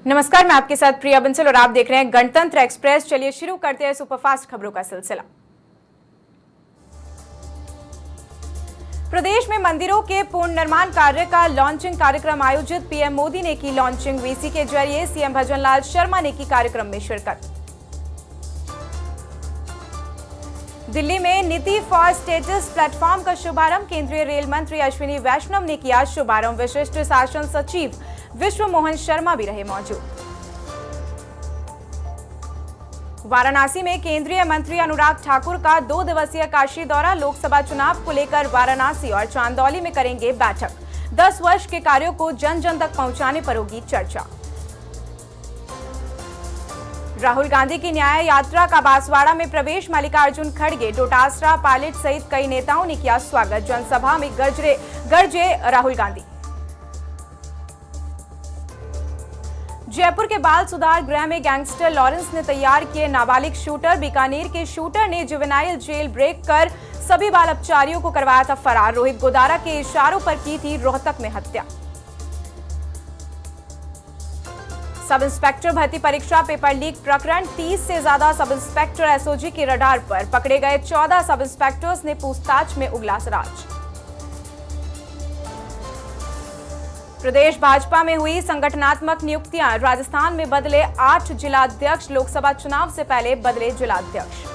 नमस्कार, मैं आपके साथ प्रिया बंसल और आप देख रहे हैं गणतंत्र एक्सप्रेस। चलिए शुरू करते हैं सुपरफास्ट खबरों का सिलसिला। प्रदेश में मंदिरों के पुनर्निर्माण कार्य का लॉन्चिंग कार्यक्रम आयोजित। पीएम मोदी ने की लॉन्चिंग। वीसी के जरिए सीएम भजनलाल शर्मा ने की कार्यक्रम में शिरकत। दिल्ली में नीति फॉर स्टेटस प्लेटफॉर्म का शुभारंभ। केंद्रीय रेल मंत्री अश्विनी वैष्णव ने किया शुभारंभ। विशिष्ट शासन सचिव विश्व मोहन शर्मा भी रहे मौजूद। वाराणसी में केंद्रीय मंत्री अनुराग ठाकुर का 2 दिवसीय काशी दौरा। लोकसभा चुनाव को लेकर वाराणसी और चांदौली में करेंगे बैठक। 10 वर्ष के कार्यों को जन जन तक पहुंचाने पर होगी चर्चा। राहुल गांधी की न्याय यात्रा का बांसवाड़ा में प्रवेश। मल्लिकार्जुन खड़गे, डोटासरा, पायलट सहित कई नेताओं ने किया स्वागत। जनसभा में गरजे राहुल गांधी। जयपुर के बाल सुधार गृह में गैंगस्टर लॉरेंस ने तैयार किए नाबालिग शूटर। बीकानेर के शूटर ने जुवेनाइल जेल ब्रेक कर सभी बाल अपचारियों को करवाया था फरार। रोहित गोदारा के इशारों पर की थी रोहतक में हत्या। सब इंस्पेक्टर भर्ती परीक्षा पेपर लीक प्रकरण। 30 से ज्यादा सब इंस्पेक्टर एसओजी के रडार पर। पकड़े गए 14 सब इंस्पेक्टर्स ने पूछताछ में उगला राज। प्रदेश भाजपा में हुई संगठनात्मक नियुक्तियां। राजस्थान में बदले 8 जिलाध्यक्ष। लोकसभा चुनाव से पहले बदले जिलाध्यक्ष।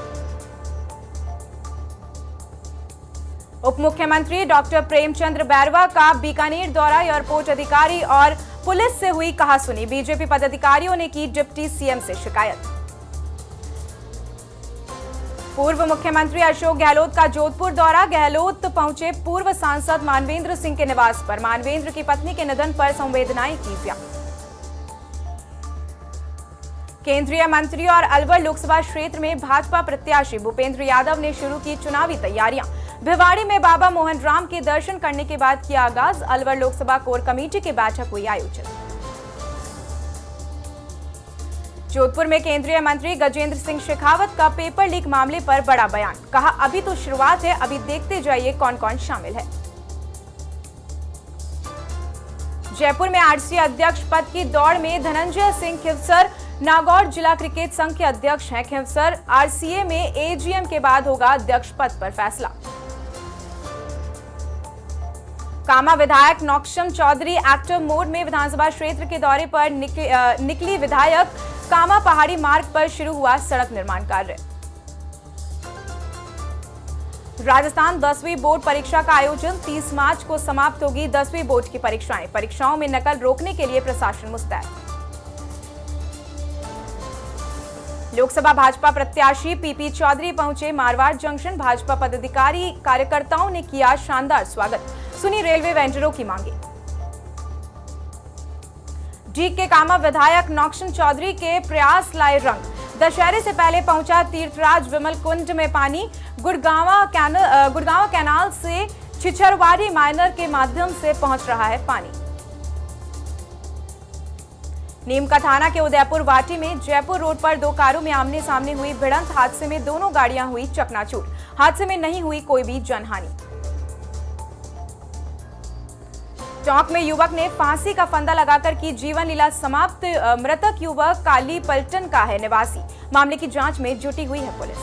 उप मुख्यमंत्री डॉक्टर प्रेमचंद्र बैरवा का बीकानेर दौरा। एयरपोर्ट अधिकारी और पुलिस से हुई कहासुनी। बीजेपी पदाधिकारियों ने की डिप्टी सीएम से शिकायत। पूर्व मुख्यमंत्री अशोक गहलोत का जोधपुर दौरा। गहलोत पहुंचे पूर्व सांसद मानवेंद्र सिंह के निवास पर। मानवेंद्र की पत्नी के निधन पर संवेदनाएं की व्यक्त। केंद्रीय मंत्री और अलवर लोकसभा क्षेत्र में भाजपा प्रत्याशी भूपेंद्र यादव ने शुरू की चुनावी तैयारियां। भिवाड़ी में बाबा मोहन राम के दर्शन करने के बाद किया आगाज। अलवर लोकसभा कोर कमेटी की बैठक हुई आयोजित। जोधपुर में केंद्रीय मंत्री गजेंद्र सिंह शेखावत का पेपर लीक मामले पर बड़ा बयान। कहा, अभी तो शुरुआत है, अभी देखते जाइए कौन कौन शामिल है। जयपुर में आरसीए अध्यक्ष पद की दौड़ में धनंजय सिंह खिवसर नागौर जिला क्रिकेट संघ के अध्यक्ष हैं। खिवसर आरसीए में एजीएम के बाद होगा अध्यक्ष पद पर फैसला। कामा विधायक नौक्षम चौधरी एक्टिव मोड में। विधानसभा क्षेत्र के दौरे पर निकली विधायक। कामा पहाड़ी मार्ग पर शुरू हुआ सड़क निर्माण कार्य। राजस्थान 10वीं बोर्ड परीक्षा का आयोजन। 30 मार्च को समाप्त होगी 10वीं बोर्ड की परीक्षाएं। परीक्षाओं में नकल रोकने के लिए प्रशासन मुस्तैद। लोकसभा भाजपा प्रत्याशी पीपी चौधरी पहुंचे मारवाड़ जंक्शन। भाजपा पदाधिकारी कार्यकर्ताओं ने किया शानदार स्वागत। सुनी रेलवे वेंडरों की मांगे। डीग के कामा विधायक नौक्षम चौधरी के प्रयास लाए रंग। दशहरे से पहले पहुंचा तीर्थराज विमल कुंड में पानी। गुड़गांव कैनाल से छिछरवाड़ी माइनर के माध्यम से पहुंच रहा है पानी। नीमका थाना के उदयपुर वाटी में जयपुर रोड पर 2 कारों में आमने सामने हुई भिड़ंत। हादसे में दोनों गाड़ियां हुई चकनाचूर। हादसे में नहीं हुई कोई भी जनहानि। टोंक में युवक ने फांसी का फंदा लगाकर की जीवन लीला समाप्त। मृतक युवक काली पलटन का है निवासी। मामले की जांच में जुटी हुई है पुलिस।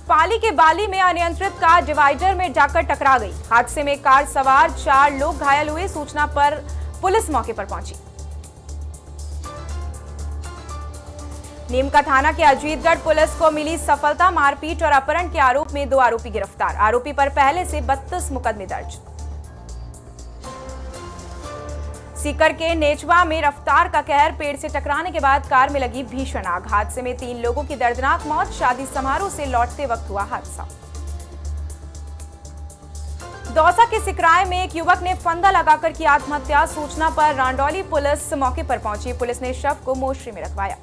पाली के बाली में अनियंत्रित कार डिवाइडर में जाकर टकरा गई। हादसे में कार सवार 4 लोग घायल हुए। सूचना पर पुलिस मौके पर पहुंची। नीमका थाना के अजीतगढ़ पुलिस को मिली सफलता। मारपीट और अपहरण के आरोप में 2 आरोपी गिरफ्तार। आरोपी पर पहले से 32 मुकदमे दर्ज। सीकर के नेचवा में रफ्तार का कहर। पेड़ से टकराने के बाद कार में लगी भीषण आग। हादसे में 3 लोगों की दर्दनाक मौत। शादी समारोह से लौटते वक्त हुआ हादसा। दौसा के सिकराय में एक युवक ने फंदा लगाकर की आत्महत्या। सूचना पर रांडौली पुलिस मौके पर पहुंची। पुलिस ने शव को मोर्चरी में रखवाया।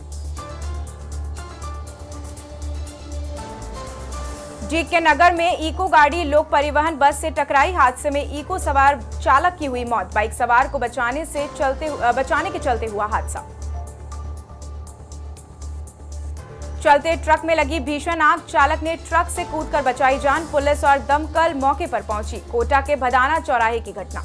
जीक के नगर में इको गाड़ी लोक परिवहन बस से टकराई। हादसे में इको सवार चालक की हुई मौत। बाइक सवार को बचाने के चलते हुआ हादसा। चलते ट्रक में लगी भीषण आग। चालक ने ट्रक से कूदकर बचाई जान। पुलिस और दमकल मौके पर पहुंची। कोटा के भदाना चौराहे की घटना।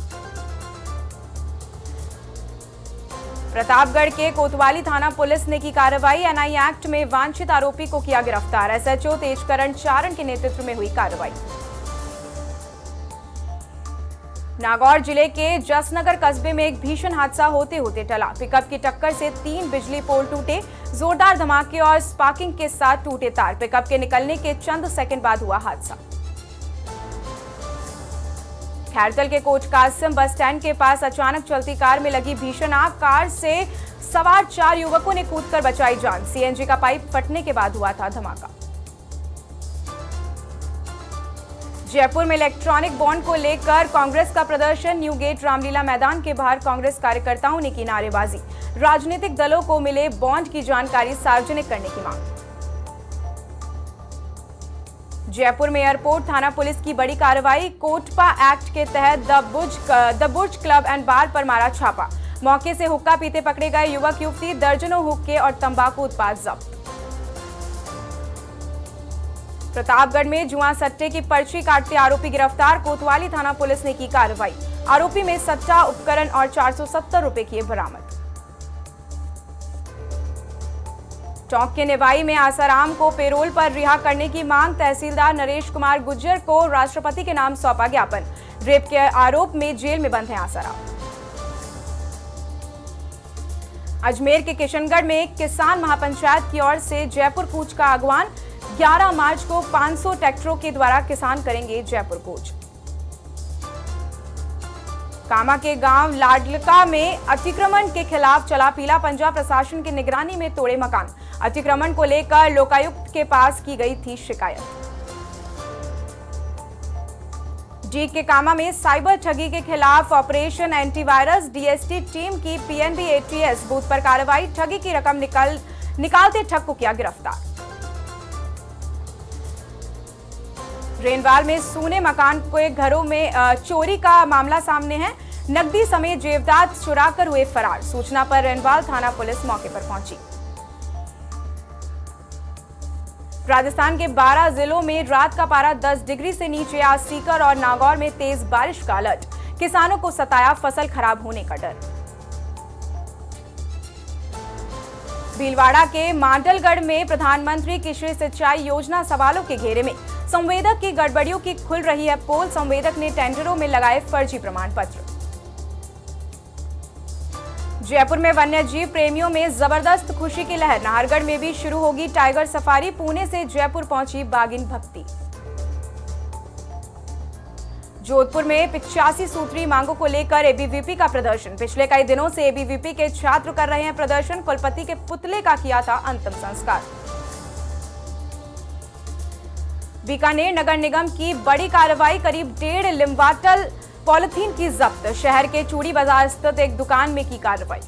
प्रतापगढ़ के कोतवाली थाना पुलिस ने की कार्रवाई। एनआई एक्ट में वांछित आरोपी को किया गिरफ्तार। एसएचओ तेजकरण चारण के नेतृत्व में हुई कार्रवाई। नागौर जिले के जसनगर कस्बे में एक भीषण हादसा होते होते टला। पिकअप की टक्कर से 3 बिजली पोल टूटे। जोरदार धमाके और स्पार्किंग के साथ टूटे तार। पिकअप के निकलने के चंद सेकंड बाद हुआ हादसा। खैरतल के कोच कासिम बस स्टैंड के पास अचानक चलती कार में लगी भीषण आग। कार से सवार 4 युवकों ने कूदकर बचाई जान। सीएनजी का पाइप फटने के बाद हुआ था धमाका। जयपुर में इलेक्ट्रॉनिक बॉन्ड को लेकर कांग्रेस का प्रदर्शन। न्यू गेट रामलीला मैदान के बाहर कांग्रेस कार्यकर्ताओं ने की नारेबाजी। राजनीतिक दलों को मिले बॉन्ड की जानकारी सार्वजनिक करने की मांग। जयपुर में एयरपोर्ट थाना पुलिस की बड़ी कार्रवाई। कोटपा एक्ट के तहत द बुर्ज क्लब एंड बार पर मारा छापा। मौके से हुक्का पीते पकड़े गए युवक युवती। दर्जनों हुक्के और तंबाकू उत्पाद जब्त। प्रतापगढ़ में जुआ सट्टे की पर्ची काटते आरोपी गिरफ्तार। कोतवाली थाना पुलिस ने की कार्रवाई। आरोपी में सट्टा उपकरण और 470 रुपए किए बरामद। टोंक के निवाई में आसाराम को पेरोल पर रिहा करने की मांग। तहसीलदार नरेश कुमार गुज्जर को राष्ट्रपति के नाम सौंपा ज्ञापन। रेप के आरोप में जेल में बंद है आसाराम। अजमेर के किशनगढ़ में किसान महापंचायत की ओर से जयपुर कूच का आह्वान। 11 मार्च को 500 ट्रैक्टरों के द्वारा किसान करेंगे जयपुर कूच। कामा के गांव लाडलका में अतिक्रमण के खिलाफ चला पीला पंजा। प्रशासन की निगरानी में तोड़े मकान। अतिक्रमण को लेकर लोकायुक्त के पास की गई थी शिकायत। डी के कामा में साइबर ठगी के खिलाफ ऑपरेशन एंटीवायरस। डीएसटी टीम की पीएनबी एटीएस बूथ पर कार्रवाई। ठगी की रकम निकालते ठग को किया गिरफ्तार। रेनवाल में सूने मकान के घरों में चोरी का मामला सामने है। नकदी समेत जेवरात चुराकर हुए फरार। सूचना पर रेनवाल थाना पुलिस मौके पर पहुंची। राजस्थान के 12 जिलों में रात का पारा 10 डिग्री से नीचे। आज सीकर और नागौर में तेज बारिश का अलर्ट। किसानों को सताया फसल खराब होने का डर। भीलवाड़ा के मांडलगढ़ में प्रधानमंत्री कृषि सिंचाई योजना सवालों के घेरे में। संवेदक की गड़बड़ियों की खुल रही है पोल। संवेदक ने टेंडरों में लगाए फर्जी प्रमाण पत्र। जयपुर में वन्यजीव प्रेमियों में जबरदस्त खुशी की लहर। नाहरगढ़ में भी शुरू होगी टाइगर सफारी। पुणे से जयपुर पहुंची बागिन भक्ति। जोधपुर में 85 सूत्री मांगों को लेकर एबीवीपी का प्रदर्शन। पिछले कई दिनों से एबीवीपी के छात्र कर रहे हैं प्रदर्शन। कुलपति के पुतले का किया था अंतिम संस्कार। बीकानेर नगर निगम की बड़ी कार्रवाई। करीब 1.5 लिम्बाटल पॉलिथीन की जब्त। शहर के चूड़ी बाजार स्थित एक दुकान में की कार्रवाई।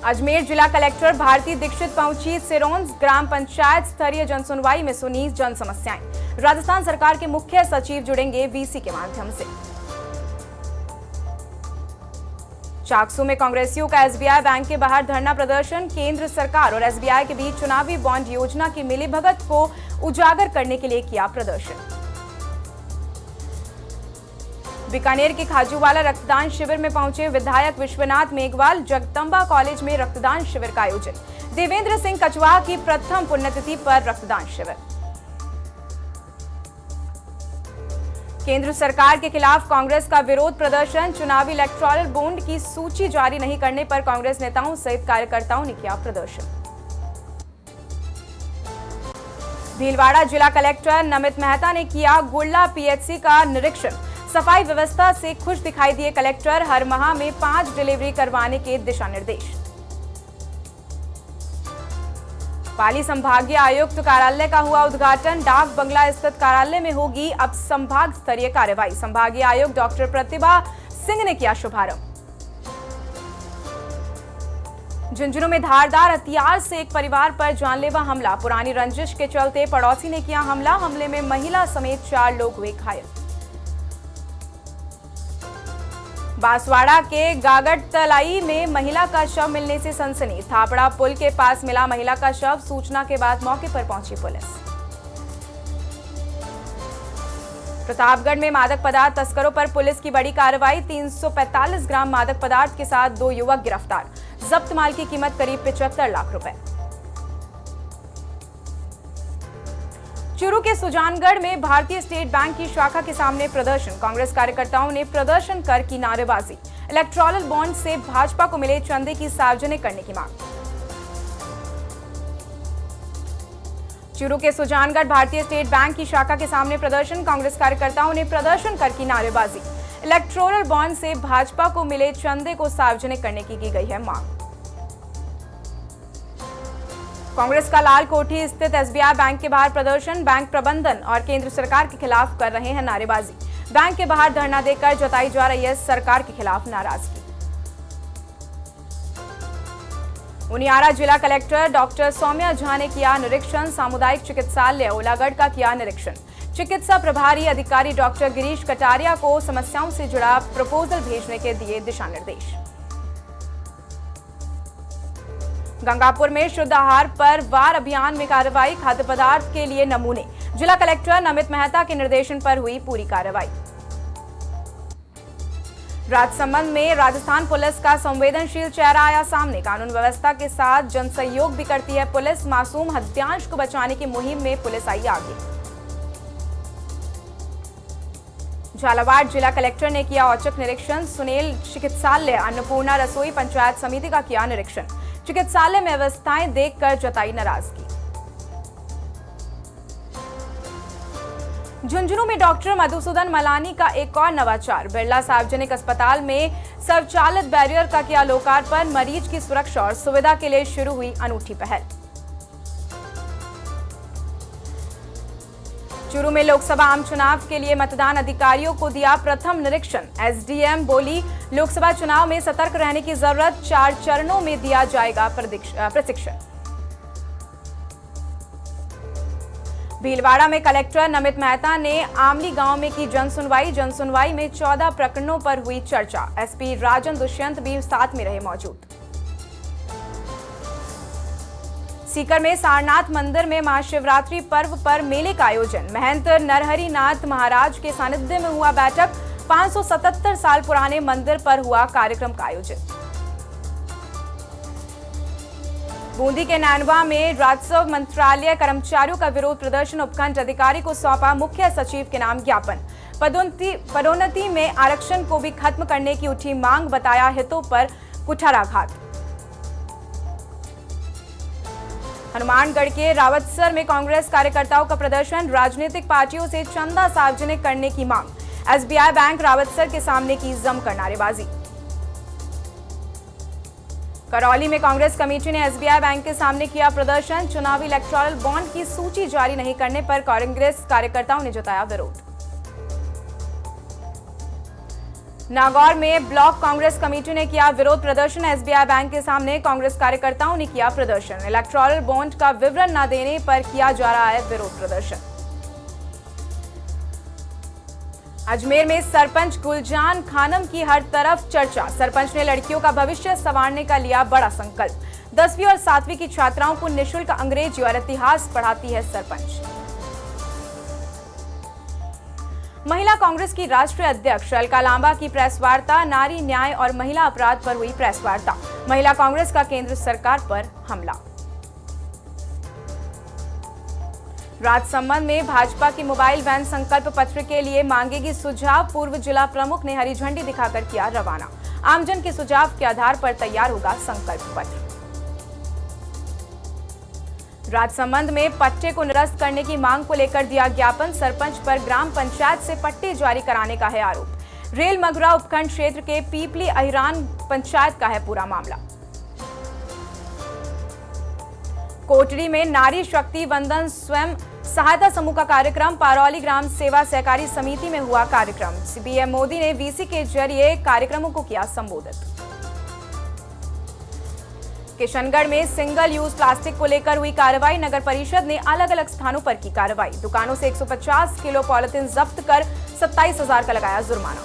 अजमेर जिला कलेक्टर भारती दीक्षित पहुंची सिरोंज ग्राम पंचायत स्तरीय जनसुनवाई में सुनी जन समस्याएं। राजस्थान सरकार के मुख्य सचिव जुड़ेंगे वीसी के माध्यम से। चाकसू में कांग्रेसियों का एसबीआई बैंक के बाहर धरना प्रदर्शन। केंद्र सरकार और एसबीआई के बीच चुनावी बॉन्ड योजना की मिलीभगत को उजागर करने के लिए किया प्रदर्शन। बीकानेर के खाजूवाला रक्तदान शिविर में पहुंचे विधायक विश्वनाथ मेघवाल। जगदंबा कॉलेज में रक्तदान शिविर का आयोजन। देवेंद्र सिंह कचवाहा की प्रथम पुण्यतिथि पर रक्तदान शिविर। केंद्र सरकार के खिलाफ कांग्रेस का विरोध प्रदर्शन। चुनावी इलेक्टोरल बॉन्ड की सूची जारी नहीं करने पर कांग्रेस नेताओं सहित कार्यकर्ताओं ने किया प्रदर्शन। भीलवाड़ा जिला कलेक्टर नमित मेहता ने किया गुड़ला पीएचसी का निरीक्षण। सफाई व्यवस्था से खुश दिखाई दिए कलेक्टर। हर माह में 5 डिलीवरी करवाने के दिशा निर्देश। पाली संभागीय आयुक्त कार्यालय का हुआ उद्घाटन। डाक बंगला स्थित कार्यालय में होगी अब संभाग स्तरीय कार्रवाई। संभागीय आयुक्त डॉक्टर प्रतिभा सिंह ने किया शुभारंभ। झुंझुनू में धारदार हथियार से एक परिवार पर जानलेवा हमला। पुरानी रंजिश के चलते पड़ोसी ने किया हमला। हमले में महिला समेत 4 लोग हुए घायल। बांसवाड़ा के गागड़तलाई में महिला का शव मिलने से सनसनी। थापड़ा पुल के पास मिला महिला का शव। सूचना के बाद मौके पर पहुंची पुलिस। प्रतापगढ़ में मादक पदार्थ तस्करों पर पुलिस की बड़ी कार्रवाई। 345 ग्राम मादक पदार्थ के साथ 2 युवक गिरफ्तार। जब्त माल की कीमत करीब 75 लाख रुपए। चूरू के सुजानगढ़ में भारतीय स्टेट बैंक की शाखा के सामने प्रदर्शन। कांग्रेस कार्यकर्ताओं ने प्रदर्शन कर की नारेबाजी। इलेक्टोरल बॉन्ड से भाजपा को मिले चंदे की सार्वजनिक करने की मांग। चूरू के सुजानगढ़ भारतीय स्टेट बैंक की शाखा के सामने प्रदर्शन। कांग्रेस कार्यकर्ताओं ने प्रदर्शन कर की नारेबाजी। इलेक्टोरल बॉन्ड से भाजपा को मिले चंदे को सार्वजनिक करने की गई है मांग। कांग्रेस का लाल कोठी स्थित एसबीआई बैंक के बाहर प्रदर्शन। बैंक प्रबंधन और केंद्र सरकार के खिलाफ कर रहे हैं नारेबाजी। बैंक के बाहर धरना देकर जताई जा रही है सरकार के खिलाफ नाराजगी। उनियारा जिला कलेक्टर डॉक्टर सौम्या झा ने किया निरीक्षण। सामुदायिक चिकित्सालय ओलागढ़ का किया निरीक्षण। चिकित्सा प्रभारी अधिकारी डॉक्टर गिरीश कटारिया को समस्याओं से जुड़ा प्रपोजल भेजने के दिए दिशा निर्देश। गंगापुर में शुद्ध आहार पर वार अभियान में कार्रवाई। खाद्य पदार्थ के लिए नमूने। जिला कलेक्टर नमित मेहता के निर्देशन पर हुई पूरी कार्रवाई। राजसमंद में राजस्थान पुलिस का संवेदनशील चेहरा आया सामने। कानून व्यवस्था के साथ जनसहयोग भी करती है पुलिस। मासूम हत्यांश को बचाने की मुहिम में पुलिस आई आगे। झालावाड़ जिला कलेक्टर ने किया औचक निरीक्षण। सुनेल चिकित्सालय अन्नपूर्णा रसोई पंचायत समिति का किया निरीक्षण। चिकित्सालय में व्यवस्थाएं देखकर जताई नाराजगी। झुंझुनू में डॉक्टर मधुसूदन मलानी का एक और नवाचार। बिरला सार्वजनिक अस्पताल में स्वचालित बैरियर का किया लोकार्पण। मरीज की सुरक्षा और सुविधा के लिए शुरू हुई अनूठी पहल। चूरू में लोकसभा आम चुनाव के लिए मतदान अधिकारियों को दिया प्रथम निरीक्षण। एसडीएम बोली, लोकसभा चुनाव में सतर्क रहने की जरूरत। 4 चरणों में दिया जाएगा प्रशिक्षण। भीलवाड़ा में कलेक्टर नमित मेहता ने आमली गांव में की जनसुनवाई। जनसुनवाई में 14 प्रकरणों पर हुई चर्चा। एसपी राजन दुष्यंत भी साथ में रहे मौजूद। सीकर में सारनाथ मंदिर में महाशिवरात्रि पर्व पर मेले का आयोजन। महंत नरहरि नाथ महाराज के सानिध्य में हुआ बैठक। 577 साल पुराने मंदिर पर हुआ कार्यक्रम का आयोजन। बूंदी के नैनवा में राजस्व मंत्रालय कर्मचारियों का विरोध प्रदर्शन। उपखंड अधिकारी को सौंपा मुख्य सचिव के नाम ज्ञापन। पदोन्नति में आरक्षण को भी खत्म करने की उठी मांग। बताया हितों पर कुठाराघात। हनुमानगढ़ के रावतसर में कांग्रेस कार्यकर्ताओं का प्रदर्शन। राजनीतिक पार्टियों से चंदा सार्वजनिक करने की मांग। एसबीआई बैंक रावतसर के सामने की जमकर नारेबाजी। करौली में कांग्रेस कमेटी ने एसबीआई बैंक के सामने किया प्रदर्शन। चुनावी इलेक्टोरल बॉन्ड की सूची जारी नहीं करने पर कांग्रेस कार्यकर्ताओं ने जताया विरोध। नागौर में ब्लॉक कांग्रेस कमेटी ने किया विरोध प्रदर्शन। एसबीआई बैंक के सामने कांग्रेस कार्यकर्ताओं ने किया प्रदर्शन। इलेक्टोरल बॉन्ड का विवरण न देने पर किया जा रहा है विरोध प्रदर्शन। अजमेर में सरपंच गुलजान खानम की हर तरफ चर्चा। सरपंच ने लड़कियों का भविष्य संवारने का लिया बड़ा संकल्प। 10वीं और 7वीं की छात्राओं को निःशुल्क अंग्रेजी और इतिहास पढ़ाती है सरपंच। महिला कांग्रेस की राष्ट्रीय अध्यक्ष अलका लांबा की प्रेस वार्ता। नारी न्याय और महिला अपराध पर हुई प्रेस वार्ता। महिला कांग्रेस का केंद्र सरकार पर हमला। राजसमंद में भाजपा की मोबाइल वैन संकल्प पत्र के लिए मांगेगी सुझाव। पूर्व जिला प्रमुख ने हरी झंडी दिखाकर किया रवाना। आमजन के सुझाव के आधार पर तैयार होगा संकल्प पत्र। राजसमंद में पट्टे को निरस्त करने की मांग को लेकर दिया ज्ञापन। सरपंच पर ग्राम पंचायत से पट्टे जारी कराने का है आरोप। रेल मगुरा उपखंड क्षेत्र के पीपली अहिरान पंचायत का है पूरा मामला। कोटड़ी में नारी शक्ति वंदन स्वयं सहायता समूह का कार्यक्रम। पारौली ग्राम सेवा सहकारी समिति में हुआ कार्यक्रम। पीएम मोदी ने वीसी के जरिए कार्यक्रमों को किया संबोधित। किशनगढ़ में सिंगल यूज प्लास्टिक को लेकर हुई कार्रवाई। नगर परिषद ने अलग अलग स्थानों पर की कार्रवाई। दुकानों से 150 किलो पॉलिथीन जब्त कर 27,000 का लगाया जुर्माना।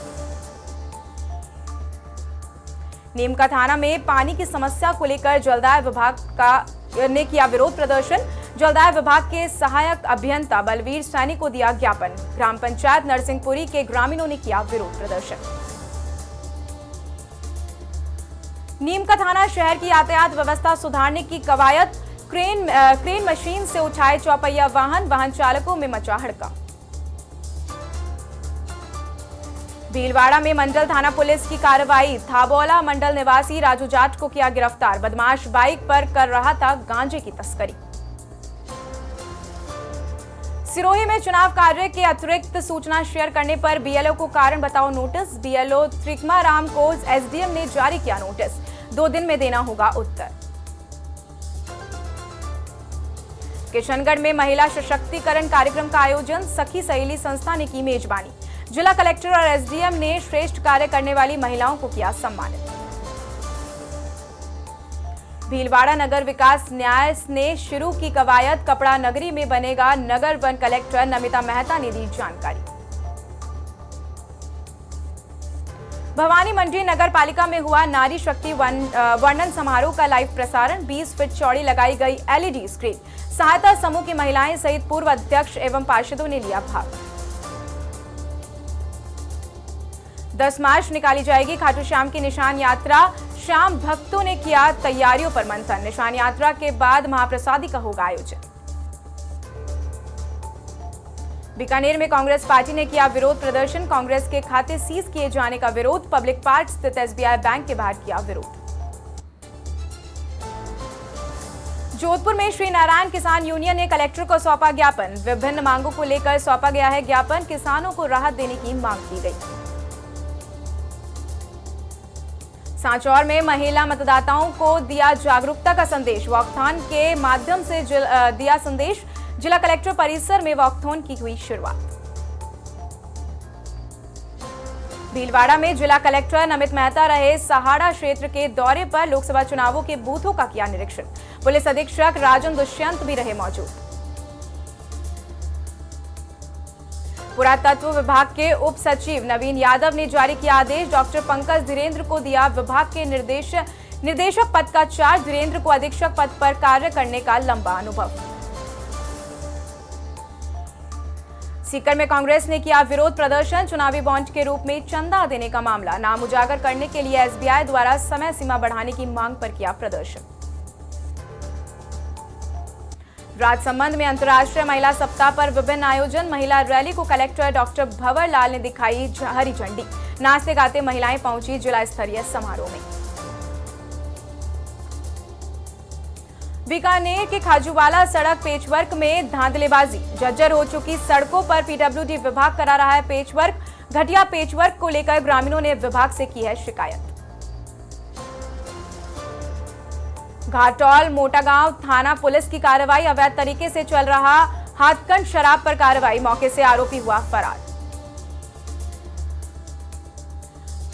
नीमका थाना में पानी की समस्या को लेकर जलदाय विभाग ने किया विरोध प्रदर्शन। जलदाय विभाग के सहायक अभियंता बलवीर सैनी को दिया ज्ञापन। ग्राम पंचायत नरसिंहपुरी के ग्रामीणों ने किया विरोध प्रदर्शन। नीमका थाना शहर की यातायात व्यवस्था सुधारने की कवायद। क्रेन मशीन से उठाए चौपहिया वाहन चालकों में मचा हड़कंप। भीलवाड़ा में मंडल थाना पुलिस की कार्रवाई। थाबौला मंडल निवासी राजू जाट को किया गिरफ्तार। बदमाश बाइक पर कर रहा था गांजे की तस्करी। सिरोही में चुनाव कार्य के अतिरिक्त सूचना शेयर करने पर बीएलओ को कारण बताओ नोटिस। बीएलओ त्रिकमा राम को एसडीएम ने जारी किया नोटिस। 2 दिन में देना होगा उत्तर। किशनगढ़ में महिला सशक्तिकरण कार्यक्रम का आयोजन। सखी सहेली संस्था ने की मेजबानी। जिला कलेक्टर और एसडीएम ने श्रेष्ठ कार्य करने वाली महिलाओं को किया सम्मानित। भीलवाड़ा नगर विकास न्यास ने शुरू की कवायद। कपड़ा नगरी में बनेगा नगर वन। कलेक्टर नमिता मेहता ने दी जानकारी। भवानी मंडी नगर पालिका में हुआ नारी शक्ति वर्णन समारोह का लाइव प्रसारण। 20 फीट चौड़ी लगाई गई एलईडी स्क्रीन। सहायता समूह की महिलाएं सहित पूर्व अध्यक्ष एवं पार्षदों ने लिया भाग। 10 मार्च निकाली जाएगी खाटू श्याम की निशान यात्रा। श्याम भक्तों ने किया तैयारियों पर मंथन। निशान यात्रा के बाद महाप्रसादी का होगा आयोजन। बीकानेर में कांग्रेस पार्टी ने किया विरोध प्रदर्शन। कांग्रेस के खाते सीज किए जाने का विरोध। पब्लिक पार्क स्थित एसबीआई बैंक के बाहर किया विरोध। जोधपुर में श्री नारायण किसान यूनियन ने कलेक्टर को सौंपा ज्ञापन। विभिन्न मांगों को लेकर सौंपा गया है ज्ञापन। किसानों को राहत देने की मांग की गई। सांचौर में महिला मतदाताओं को दिया जागरूकता का संदेश। वॉकथॉन के माध्यम से दिया संदेश। जिला कलेक्टर परिसर में वॉकथॉन की हुई शुरुआत। भीलवाड़ा में जिला कलेक्टर नमित मेहता रहे सहाड़ा क्षेत्र के दौरे पर। लोकसभा चुनावों के बूथों का किया निरीक्षण। पुलिस अधीक्षक राजन दुष्यंत भी रहे मौजूद। पुरातत्व विभाग के उप सचिव नवीन यादव ने जारी किया आदेश। डॉक्टर पंकज धीरेन्द्र को दिया विभाग के निर्देशक पद का चार्ज। धीरेन्द्र को अधीक्षक पद पर कार्य करने का लंबा अनुभव। सीकर में कांग्रेस ने किया विरोध प्रदर्शन। चुनावी बॉन्ड के रूप में चंदा देने का मामला नाम उजागर करने के लिए एसबीआई द्वारा समय सीमा बढ़ाने की मांग पर किया प्रदर्शन। राजसमंद में अंतर्राष्ट्रीय महिला सप्ताह पर विभिन्न आयोजन। महिला रैली को कलेक्टर डॉक्टर भंवर लाल ने दिखाई हरी झंडी। नाचते गाते महिलाएं पहुंची जिला स्तरीय समारोह में। बीकानेर के खाजूवाला सड़क पेचवर्क में धांधलेबाजी। जर्जर हो चुकी सड़कों पर पीडब्ल्यूडी विभाग करा रहा है पेचवर्क। घटिया पेचवर्क को लेकर ग्रामीणों ने विभाग से की है शिकायत। घाटौल मोटागांव थाना पुलिस की कार्रवाई। अवैध तरीके से चल रहा हाथकंड शराब पर कार्रवाई। मौके से आरोपी हुआ फरार।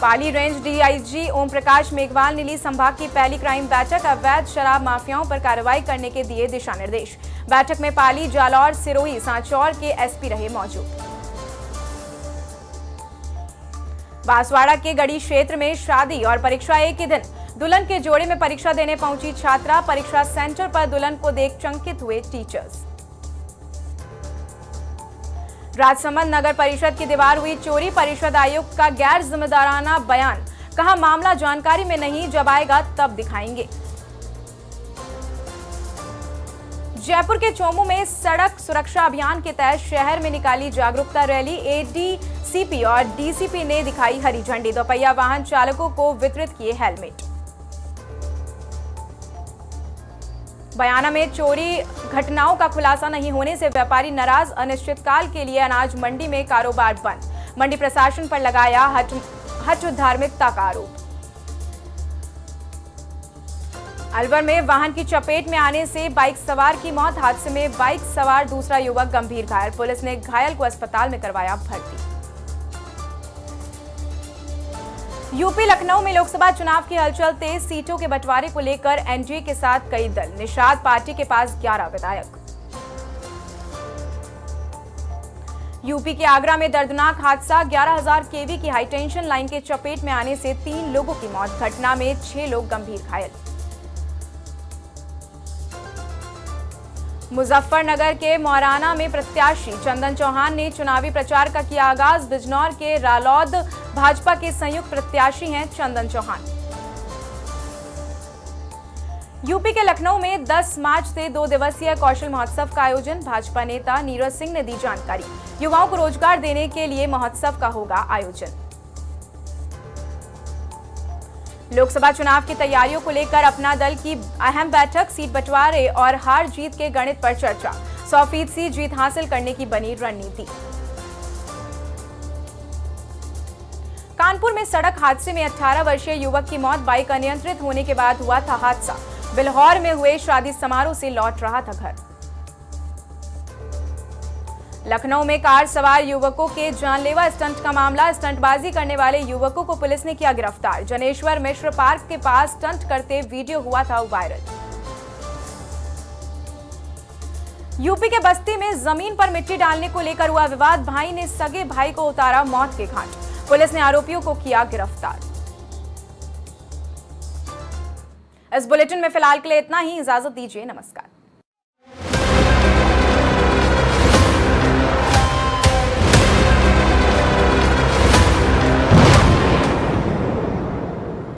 पाली रेंज डीआईजी ओम प्रकाश मेघवाल ने ली संभाग की पहली क्राइम बैठक। अवैध शराब माफियाओं पर कार्रवाई करने के दिए दिशा निर्देश। बैठक में पाली, जालौर, सिरोही, सांचौर के एसपी रहे मौजूद। बांसवाड़ा के गढ़ी क्षेत्र में शादी और परीक्षा एक ही दिन। दुल्हन के जोड़े में परीक्षा देने पहुंची छात्रा। परीक्षा सेंटर पर दुल्हन को देख चंकित हुए टीचर्स। राजसमंद नगर परिषद की दीवार हुई चोरी। परिषद आयुक्त का गैर जिम्मेदाराना बयान। कहा मामला जानकारी में नहीं, जब आएगा तब दिखाएंगे। जयपुर के चोमू में सड़क सुरक्षा अभियान के तहत शहर में निकाली जागरूकता रैली। एडीसीपी और डीसीपी ने दिखाई हरी झंडी। दोपहिया वाहन चालकों को वितरित किए हेलमेट। बयाना में चोरी घटनाओं का खुलासा नहीं होने से व्यापारी नाराज। अनिश्चितकाल के लिए अनाज मंडी में कारोबार बंद। मंडी प्रशासन पर लगाया हठ धार्मिकता का आरोप। अलवर में वाहन की चपेट में आने से बाइक सवार की मौत। हादसे में बाइक सवार दूसरा युवक गंभीर घायल। पुलिस ने घायल को अस्पताल में करवाया भर्ती। यूपी लखनऊ में लोकसभा चुनाव की हलचल तेज। सीटों के बंटवारे को लेकर एनडीए के साथ कई दल। निषाद पार्टी के पास 11 विधायक। यूपी के आगरा में दर्दनाक हादसा। 11,000 केवी की हाईटेंशन लाइन के चपेट में आने से 3 लोगों की मौत। घटना में 6 लोग गंभीर घायल। मुजफ्फरनगर के मौराना में प्रत्याशी चंदन चौहान ने चुनावी प्रचार का किया आगाज। बिजनौर के रालौद भाजपा के संयुक्त प्रत्याशी हैं चंदन चौहान। यूपी के लखनऊ में 10 मार्च से 2 दिवसीय कौशल महोत्सव का आयोजन। भाजपा नेता नीरज सिंह ने दी जानकारी। युवाओं को रोजगार देने के लिए महोत्सव का होगा आयोजन। लोकसभा चुनाव की तैयारियों को लेकर अपना दल की अहम बैठक। सीट बंटवारे और हार जीत के गणित पर चर्चा। 100% जीत हासिल करने की बनी रणनीति। कानपुर में सड़क हादसे में 18 वर्षीय युवक की मौत। बाइक अनियंत्रित होने के बाद हुआ था हादसा। बिल्हौर में हुए शादी समारोह से लौट रहा था घर। लखनऊ में कार सवार युवकों के जानलेवा स्टंट का मामला। स्टंटबाजी करने वाले युवकों को पुलिस ने किया गिरफ्तार। जनेश्वर मिश्र पार्क के पास स्टंट करते वीडियो हुआ था वायरल। यूपी के बस्ती में जमीन पर मिट्टी डालने को लेकर हुआ विवाद। भाई ने सगे भाई को उतारा मौत के घाट। पुलिस ने आरोपियों को किया गिरफ्तार। इस बुलेटिन में फिलहाल के लिए इतना ही। इजाजत दीजिए। नमस्कार।